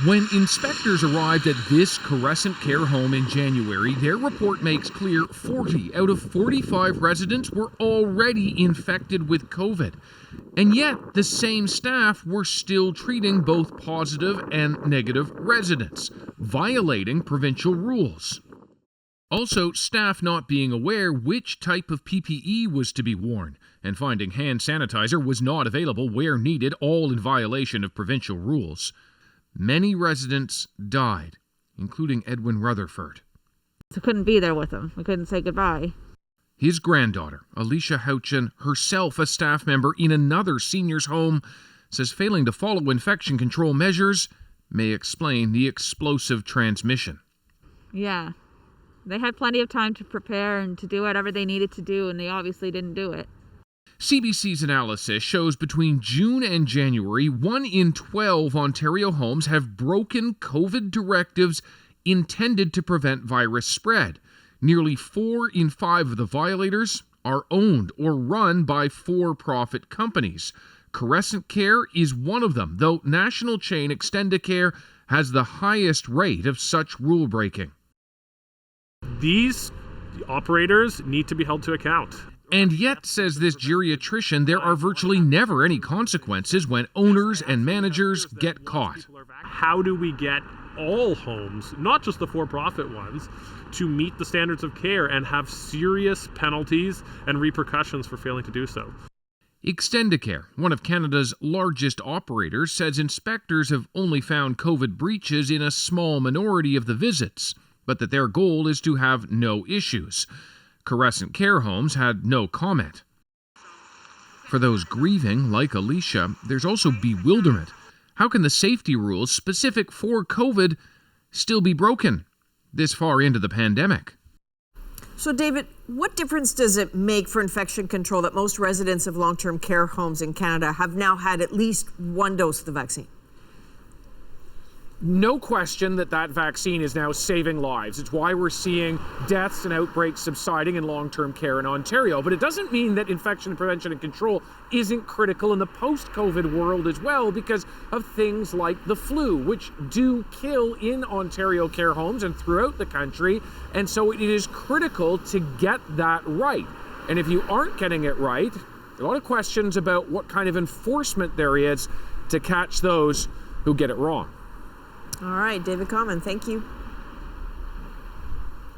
When inspectors arrived at this Crescent Care home in January, their report makes clear 40 out of 45 residents were already infected with COVID. And yet, the same staff were still treating both positive and negative residents, violating provincial rules. Also, staff not being aware which type of PPE was to be worn, and finding hand sanitizer was not available where needed, all in violation of provincial rules. Many residents died, including Edwin Rutherford. We couldn't be there with him. We couldn't say goodbye. His granddaughter, Alicia Houchin, herself a staff member in another senior's home, says failing to follow infection control measures may explain the explosive transmission. Yeah. They had plenty of time to prepare and to do whatever they needed to do, and they obviously didn't do it. CBC's analysis shows between June and January, 1 in 12 Ontario homes have broken COVID directives intended to prevent virus spread. Nearly 4 in 5 of the violators are owned or run by for-profit companies. Crescent Care is one of them, though national chain Extendicare has the highest rate of such rule breaking. These operators need to be held to account. And yet, says this geriatrician, there are virtually never any consequences when owners and managers get caught. How do we get all homes, not just the for-profit ones, to meet the standards of care and have serious penalties and repercussions for failing to do so? Extendicare, one of Canada's largest operators, says inspectors have only found COVID breaches in a small minority of the visits, but that their goal is to have no issues. Crescent Care homes had no comment. For those grieving, like Alicia, there's also bewilderment. How can the safety rules specific for COVID still be broken this far into the pandemic? So, David, what difference does it make for infection control that most residents of long-term care homes in Canada have now had at least one dose of the vaccine? No question that vaccine is now saving lives. It's why we're seeing deaths and outbreaks subsiding in long-term care in Ontario. But it doesn't mean that infection prevention and control isn't critical in the post-COVID world as well, because of things like the flu, which do kill in Ontario care homes and throughout the country. And so it is critical to get that right. And if you aren't getting it right, a lot of questions about what kind of enforcement there is to catch those who get it wrong. All right, David Common, thank you.